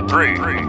3, 2, 1.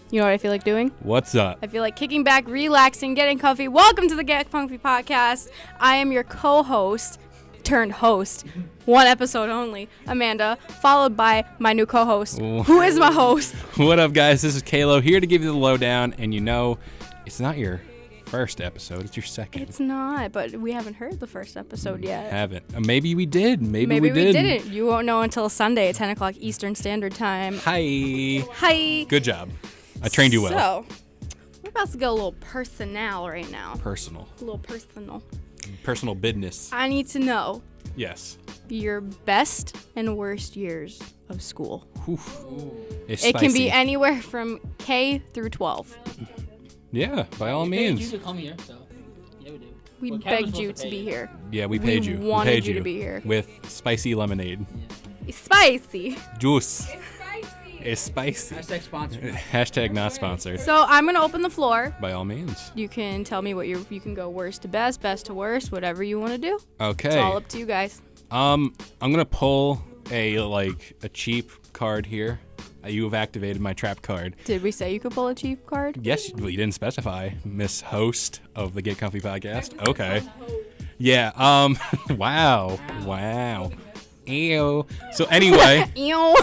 You know what I feel like doing? What's up? I feel like kicking back, relaxing, getting comfy. Welcome to the Get Comfy podcast. I am your co-host turned host. One episode only, Amanda, followed by my new co-host, who is my host. What up, guys? This is Kalo here to give you the lowdown. And you know, it's not your first episode. It's your second. It's not, but we haven't heard the first episode yet. Haven't. Maybe we did. Maybe we didn't. didn't. You won't know until Sunday at 10 o'clock Eastern Standard Time. Hi. Good job. I trained you well. So, we're about to go a little personal right now. Personal. A little personal. Personal business. I need to know Yes. your best and worst years of school. It's It can be spicy. anywhere from K through 12. Yeah, by all means. You to come here, so yeah, we do. We Well, Kevin's begged you supposed to pay be here. Yeah, we paid you. wanted we paid you to be here. With spicy lemonade. It's spicy. Juice. It's spicy. Hashtag sponsor. Hashtag not sponsored. So I'm going to open the floor. By all means. You can tell me what you can go worst to best, best to worst, whatever you want to do. Okay. It's all up to you guys. I'm gonna pull a cheap card here. You have activated my trap card. Did we say you could pull a cheap card? Yes, well, you didn't specify, Miss Host of the Get Comfy podcast. Okay. Yeah. Wow. Ew. So anyway. Ew.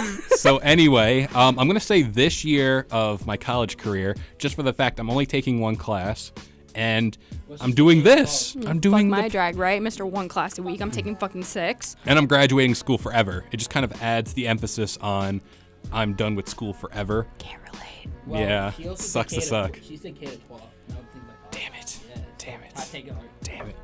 I'm gonna say this year of my college career, just for the fact I'm only taking one class, and I'm doing this. I'm doing Fuck my drag, right? Mr. One class a week. I'm taking fucking 6. and I'm graduating school forever. It just kind of adds the emphasis on I'm done with school forever. Can't relate. Well, Yeah, he also sucks said to K suck. She said K to 12. No, things like that. Damn it. Yeah. Damn it. I take it hard. Damn it.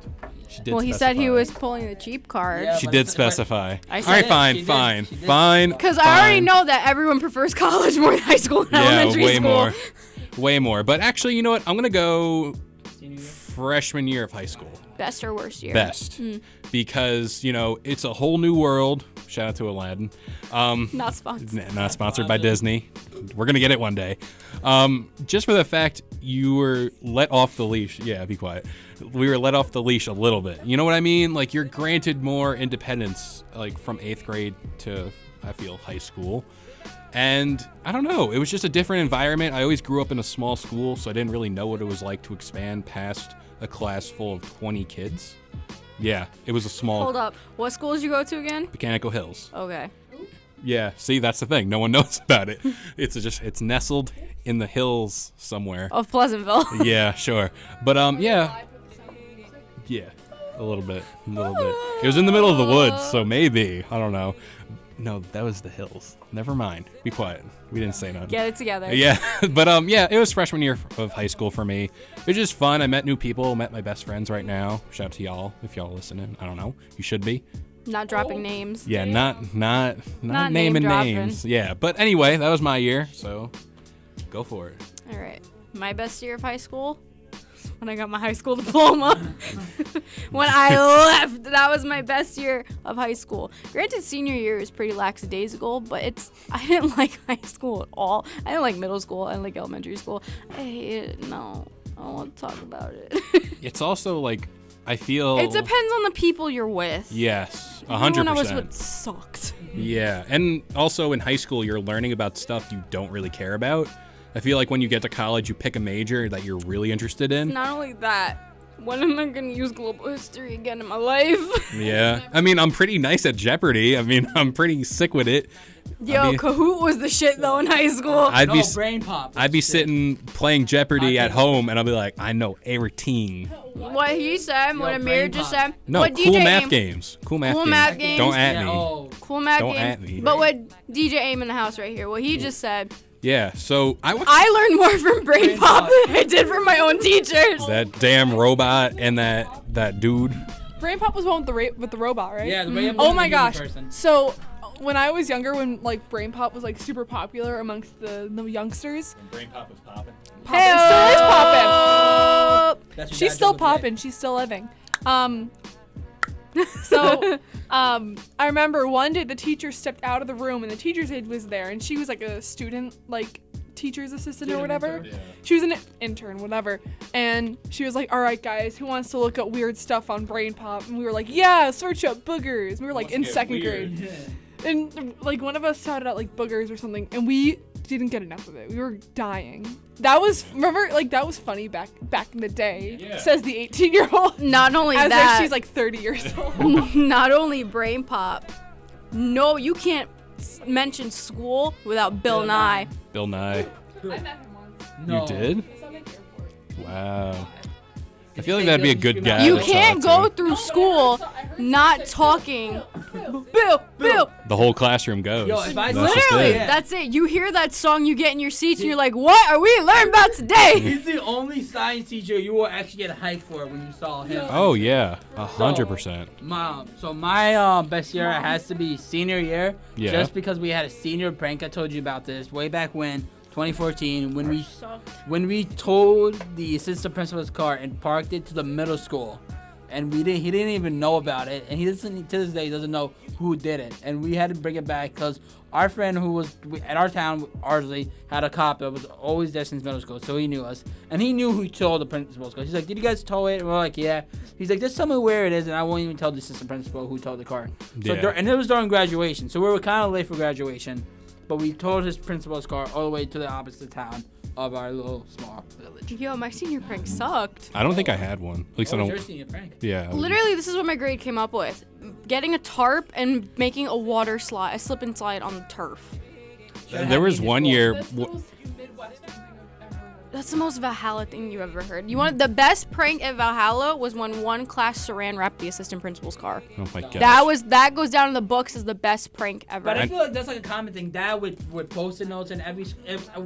She did Well, he said he specify. was pulling the cheap card. Yeah. She but did it's different. specify. I All said right, it. fine, She did. fine, She did. fine. Because I already know that everyone prefers college more than high school and elementary way school. way more. But actually, you know what? I'm gonna go Senior year? freshman year of high school. Best or worst year? Best, because it's a whole new world. Shout out to Aladdin. Not sponsored. Not sponsored by Disney. We're gonna get it one day. Just for the fact you were let off the leash. Yeah, be quiet. We were let off the leash a little bit. You know what I mean? Like, you're granted more independence, like from 8th grade to, I feel, high school. And I don't know. It was just a different environment. I always grew up in a small school, so I didn't really know what it was like to expand past a class full of 20 kids. Yeah, it was a small Hold up. What school did you go to again? Mechanical Hills. Okay. Yeah, see, that's the thing. No one knows about it. It's nestled in the hills somewhere. Of Pleasantville. Yeah, sure. But yeah, a little bit. It was in the middle of the woods, so maybe, I don't know. No, that was the hills. Never mind. Be quiet. We didn't say nothing. Get it together. Yeah, but it was freshman year of high school for me. It was just fun. I met new people, met my best friends right now. Shout out to y'all if y'all listening. I don't know. You should be. Not dropping names. Yeah, not Not naming name dropping. names. Yeah, but anyway, that was my year, so go for it. All right. My best year of high school? When I got my high school diploma. When I left, that was my best year of high school. Granted, senior year is pretty lackadaisical, but I didn't like high school at all. I didn't like middle school. I didn't like elementary school. I hated it. No, I don't want to talk about it. It's also like, I feel... It depends on the people you're with. Yes, 100%. Everyone I was with sucked. Yeah, and also in high school, you're learning about stuff you don't really care about. I feel like when you get to college, you pick a major that you're really interested in. Not only that, when am I going to use global history again in my life? Yeah. I mean, I'm pretty nice at Jeopardy. I mean, I'm pretty sick with it. Yo, Kahoot was the shit though in high school. Brain pop. I'd be sitting playing Jeopardy at home, and I'll be like, I know everything. What he said, what Amir brain just pop. said. No, what cool DJ math Aim, games. Cool math games. Don't at Yeah, me. oh, Cool math Don't game. at me. But what DJ Aim in the house right here, what he just said, Yeah, so I I learned more from Brain Pop than I did from my own teachers. that damn robot and that dude. Brain Pop was one with the robot, right? yeah, the way Oh my gosh. So when I was younger, when like Brain Pop was like super popular amongst the youngsters, Brain pop was popping. Poppin' still is poppin'. That's what She's Dad still did with Red. poppin'. She's still living. So I remember one day the teacher stepped out of the room and the teacher's aide was there, and she was like a student like teacher's assistant or whatever. Intern. She was an intern, whatever. And she was like, all right, guys, who wants to look at weird stuff on Brain Pop? And we were like, yeah, search up boogers. We were like in second grade. And like one of us shouted out like boogers or something, and we didn't get enough of it. We were dying. That was that was funny back in the day. Yeah. Says the 18-year-old. Not only As that, if she's like 30 years old. not only brain pop. No, you can't mention school without Bill Nye. Bill Nye. I met him once. No. You did? I saw him at the airport. Wow. I feel like that'd be a good guy. You to can't talk go to. through school not talking. Bill. The whole classroom goes. Yo, if I- That's just Literally, it. Yeah. that's it. You hear that song, you get in your seats, and you're like, what are we learning about today? He's the only science teacher you will actually get hyped for when you saw him. Oh yeah, 100%. My best year has to be senior year. Yeah. Just because we had a senior prank. I told you about this way back when, 2014, when we towed the assistant principal's car and parked it to the middle school, and he didn't even know about it, and he doesn't to this day doesn't know who did it, and we had to bring it back because our friend who was at our town, Ardsley, had a cop that was always there since middle school, so he knew us, and he knew who towed the principal's car. He's like, "Did you guys tow it?" And we're like, "Yeah." He's like, "Just tell me where it is, and I won't even tell the assistant principal who towed the car." So Yeah. and it was during graduation, so we were kind of late for graduation, but we towed his principal's car all the way to the opposite town of our little small village. Yo, my senior prank sucked. I don't think I had one. At least I What was don't. your senior prank? Yeah. Literally, this is what my grade came up with. Getting a tarp and making a water slide, a slip and slide on the turf. There was one year. That's the most Midwestern thing I've ever heard. That's the most Valhalla thing you ever heard. You want the best prank at Valhalla was when one class saran wrapped the assistant principal's car. Oh my gosh. That goes down in the books as the best prank ever. But I feel like that's like a common thing. Dad with post-it notes, and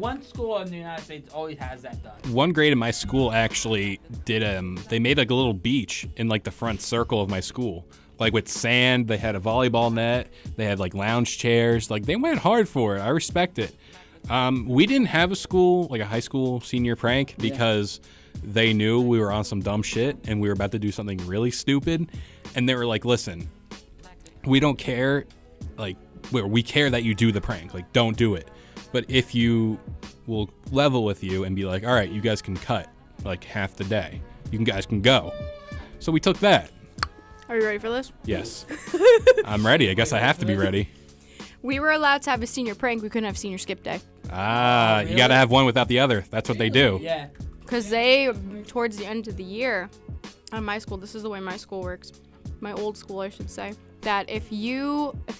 one school in the United States always has that done. One grade in my school actually did they made like a little beach in like the front circle of my school. Like with sand, they had a volleyball net, they had like lounge chairs. Like they went hard for it. I respect it. We didn't have a high school senior prank because they knew we were on some dumb shit and we were about to do something really stupid. And they were like, "Listen, we don't care. Like, we care that you do the prank. Like, don't do it. But if you will level with you and be like, all right, you guys can cut like half the day. Guys can go." So we took that. Are you ready for this? Yes. I'm ready. I guess I have to be ready. We were allowed to have a senior prank. We couldn't have senior skip day. Ah, you got to have one without the other. That's what they do. Yeah. Because they, towards the end of the year, at my school, this is the way my school works, my old school, I should say, that if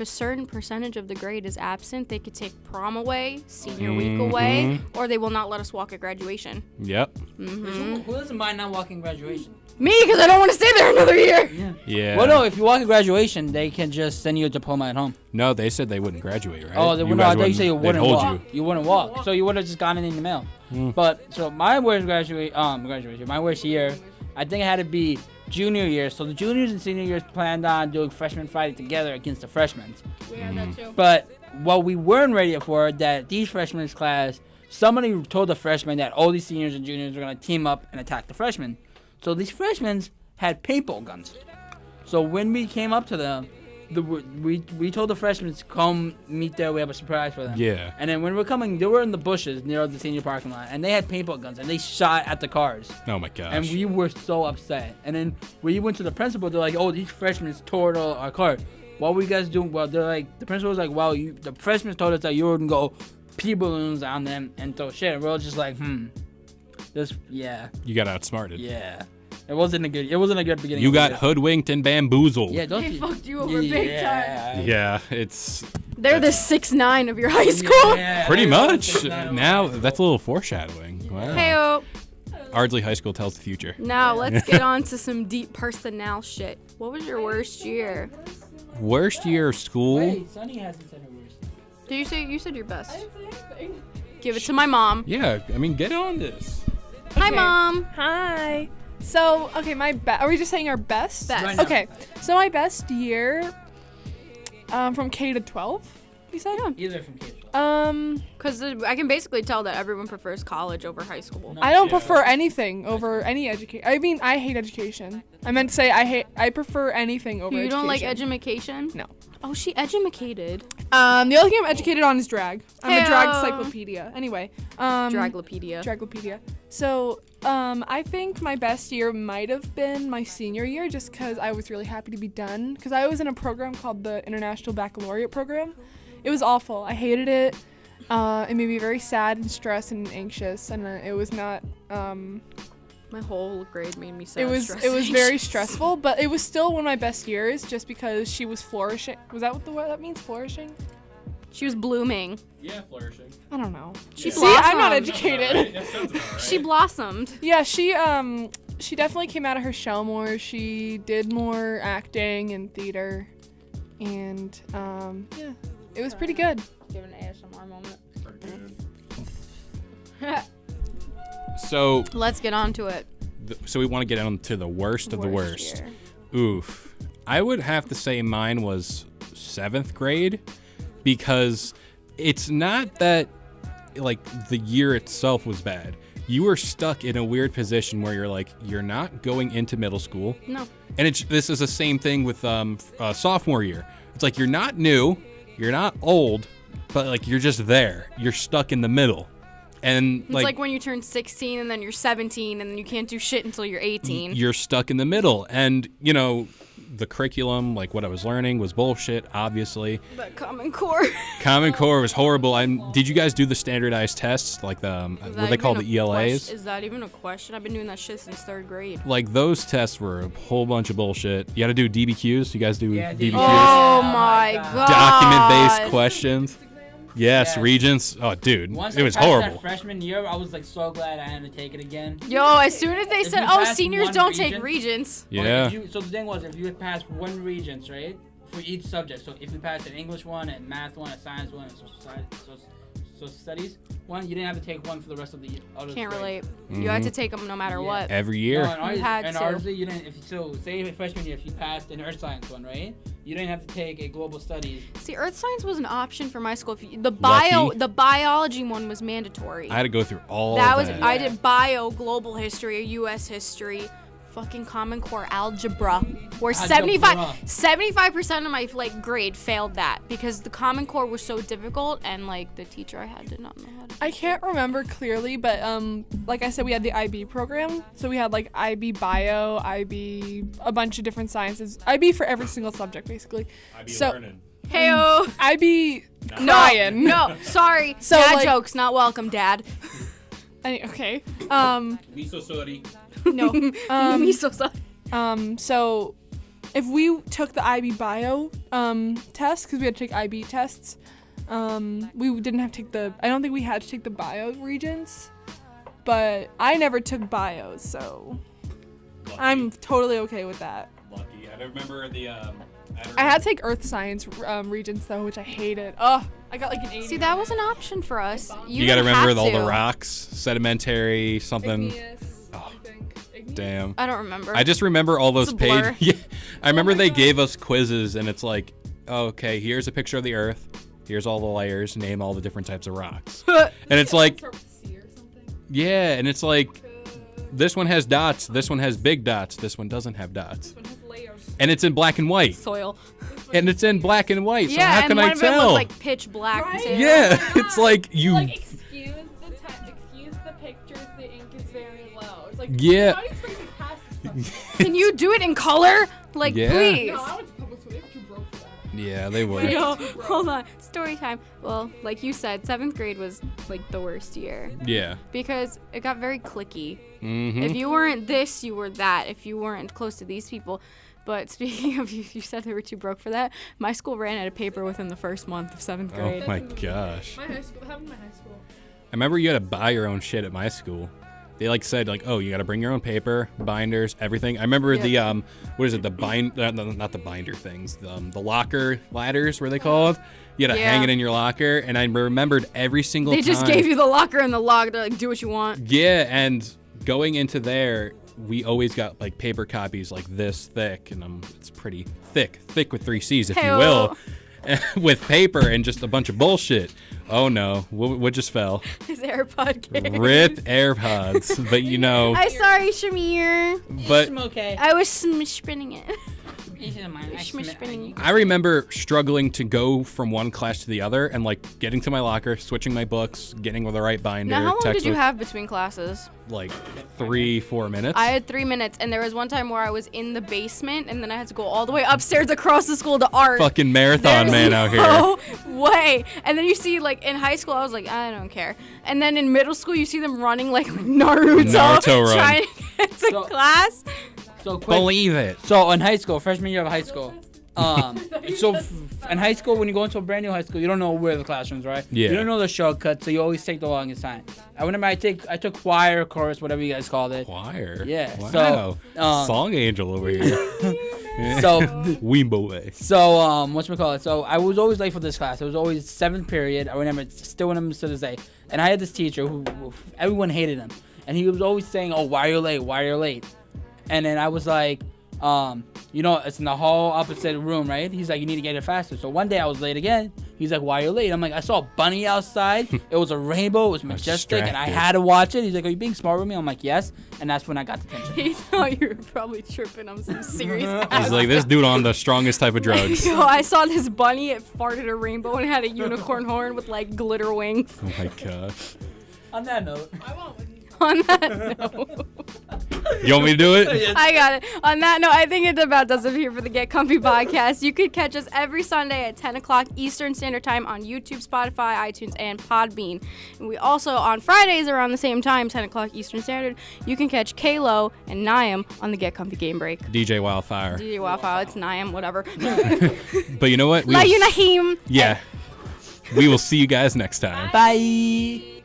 a certain percentage of the grade is absent, they could take prom away, senior week away, or they will not let us walk at graduation. Yep. Who doesn't mind not walking graduation? Me, because I don't want to stay there another year. Yeah. Yeah. Well, no, if you walk at graduation, they can just send you a diploma at home. No, they said they wouldn't graduate, right? Oh, they You would guys not. They say you they'd wouldn't hold walk. You wouldn't walk. So you would have just gotten it in the mail. But so my worst graduation, my worst year, I think it had to be junior year. So the juniors and senior years planned on doing freshman Friday together against the freshmen. We had that too. But what we weren't ready for, that these freshmen class, somebody told the freshmen that all these seniors and juniors were gonna team up and attack the freshmen. So these freshmen had paintball guns. So when we came up to them, we told the freshmen to come meet there. We have a surprise for them. Yeah. And then when we're coming, they were in the bushes near the senior parking lot, and they had paintball guns, and they shot at the cars. Oh my gosh. And we were so upset. And then we went to the principal. They're like, "Oh, these freshmen tore our car. What were you guys doing?" Well, they're like, the principal was like, "Well, the freshmen told us that you were gonna go pee balloons on them and throw shit." And we're all just like, yeah. You got outsmarted. Yeah. It wasn't a good beginning. You of the got year. hoodwinked and bamboozled. Yeah, don't They you? fucked you over big time. Yeah, it's They're the 6'9" of your high school. Yeah, pretty I know. much. Now, that's a little foreshadowing. Wow. Heyo. Ardsley High School tells the future. Now let's get on to some deep personnel shit. What was your worst year? Worst year of school? Wait, Sunny hasn't said her worst. You said your best. I didn't say anything. Give it to my mom. Yeah, I mean, get on this. Hi, Okay. Mom. Hi. So, okay, are we just saying our best? Best. Right now. Okay, so my best year, from K to 12, you said? Either from kids. Because I can basically tell that everyone prefers college over high school. No. I don't Yeah. prefer anything over any education. I mean, I hate education. I meant to say I prefer anything over You education. don't like education? No. Oh, she edumacated. The only thing I'm educated on is drag. I'm a drag Heyo. encyclopedia. Anyway, Draglopedia. So, I think my best year might have been my senior year, just because I was really happy to be done. Because I was in a program called the International Baccalaureate Program. It was awful. I hated it. It made me very sad and stressed and anxious, and it was not. My whole grade made me sad. It was very stressful, but it was still one of my best years, just because she was flourishing. Was that what the word that means? Flourishing? She was blooming. Yeah, flourishing. I don't know. She See, I'm not blossomed. educated. That sounds about right. She blossomed. Yeah, she definitely came out of her shell more. She did more acting and theater, and yeah, it was pretty good. Give an ASMR moment. So, Let's get on to it. so we want to get on to the worst of the worst. year. Oof. I would have to say mine was 7th grade, because it's not that like the year itself was bad. You were stuck in a weird position where you're like, you're not going into middle school. No. And this is the same thing with sophomore year. It's like you're not new, you're not old, but like you're just there. You're stuck in the middle. And It's like when you turn 16 and then you're 17 and then you can't do shit until you're 18. you're stuck in the middle. And, you know, the curriculum, like what I was learning, was bullshit, obviously. But Common Core. Common Core was horrible. Did you guys do the standardized tests, like what they call the ELAs? Is that even a question? I've been doing that shit since 3rd grade. Like, those tests were a whole bunch of bullshit. You had to do DBQs. You guys do Yeah, DBQs? Oh Oh my my god. Document-based questions. Yes, Yes. Regents. Oh, dude, Once it was I passed horrible. That freshman year, I was like so glad I had to take it again. Yo, as soon as they If said, you "Oh, pass seniors one don't take Regents- regents," Yeah. So the thing was, if you had passed one Regents, right, for each subject. So if you passed an English one, a math one, a science one, and social studies one, you didn't have to take one for the rest of the other. can't grades. relate. You had to take them no matter Yeah. what. Every year. No, and ours, had and to. ours, you didn't. Say freshman year, if you passed an earth science one, right, you didn't have to take a global studies. See, earth science was an option for my school. The Lucky. biology one was mandatory. I had to go through all That of was that. I did bio, global history, U.S. history, fucking Common Core algebra, where Algebra. 75% of my like grade failed that because the Common Core was so difficult and like the teacher I had did not know how to. I can't remember clearly, but like I said, we had the IB program, so we had like IB bio, IB a bunch of different sciences, IB for every single subject basically. Heyo. IB No, crying. no, sorry. So, Dad like- jokes not welcome, Dad. Okay. Miso sorry. No, me so sorry. So if we took the IB bio test, because we had to take IB tests, we didn't have to take I don't think we had to take the bio regents, but I never took bios, so I'm totally okay with that. Lucky. I remember the. I had to take earth science regents though, which I hated. Ugh, I got like an 80. See, that was an option for us. You gotta didn't remember have all the to. rocks, sedimentary, something. Igneous, I think. Igneous? Damn. I don't remember. I just remember all those It's a blur. pages. Yeah, I remember my they God. gave us quizzes, and it's like, okay, here's a picture of the Earth. Here's all the layers. Name all the different types of rocks. And it's like, Start with C or something. yeah, and it's like, this one has dots. This one has big dots. This one doesn't have dots. This one has layers. And it's in black and white. soil. And it's in black and white. So Yeah, how and can one I of them tell? was like pitch black Right? too. Yeah, it's like you. Like, excuse the pictures, the ink is very low. It's like, Yeah. how do you expect me to pass this stuff? Can you do it in color? Like, Yeah. please. No, I went to public school. They were too broke for that. Yeah, they were. Yo, hold on. Story time. Well, like you said, 7th grade was like the worst year Yeah. because it got very cliquey. Mm-hmm. If you weren't this, you were that. If you weren't close to these people. But speaking of, you said they were too broke for that. My school ran out of paper within the first month of 7th grade. Oh my gosh. My high school, happened in my high school. I remember you had to buy your own shit at my school. They like said like, oh, you got to bring your own paper, binders, everything. I remember Yeah. the what is it? The not the binder things. The locker ladders were they called? You had to hang Yeah. it in your locker, and I remembered every single They time. just gave you the locker and the log. They're like, do what you want. Yeah, and going into there, we always got like paper copies like this thick, and it's pretty thick with 3 C's, if you will, with paper and just a bunch of bullshit. Oh no, what just fell? His AirPod case. Rip AirPods, but you know, I'm sorry, Shamir. but okay. I was spinning it. I remember struggling to go from one class to the other and like getting to my locker, switching my books, getting with the right binder. Now, how long did you textbook, have between classes? Like 3-4 minutes. I had 3 minutes, and there was one time where I was in the basement, and then I had to go all the way upstairs across the school to art. Fucking marathon There's man out here. No way. And then you see, like, in high school, I was like, I don't care. And then in middle school, you see them running like Naruto run. trying to get to class. So quick. Believe it. So in high school, freshman year of high school, in high school, when you go into a brand new high school, you don't know where the classrooms, right? Yeah. You don't know the shortcuts, so you always take the longest time. I remember I took choir, chorus, whatever you guys called it. Choir. Yeah, Wow. so, Song angel over here. So, Weemboy. So whatchamacallit? So I was always late for this class. It was always 7th period. I remember, still remember to this day. And I had this teacher who everyone hated him, and he was always saying, "Oh, why are you late? Why are you late?" And then I was like, it's in the whole opposite room, right? He's like, you need to get it faster. So one day I was late again. He's like, why are you late? I'm like, I saw a bunny outside. It was a rainbow. It was majestic, and I had to watch it. He's like, are you being smart with me? I'm like, yes. And that's when I got the tension. He thought you were probably tripping on some serious He's like, this dude on the strongest type of drugs. Yo, I saw this bunny. It farted a rainbow and had a unicorn horn with like glitter wings. Oh my gosh. On that note, On that note. You want me to do it? I got it. On that note, I think it about does it here for the Get Comfy podcast. You could catch us every Sunday at 10 o'clock Eastern Standard Time on YouTube, Spotify, iTunes, and Podbean. And we also, on Fridays around the same time, 10 o'clock Eastern Standard, you can catch Kalo and Niam on the Get Comfy Game Break. DJ Wildfire. DJ Wildfire, it's Niam, whatever. But you know what? Love you, Naheem. Yeah. We will see you guys next time. bye.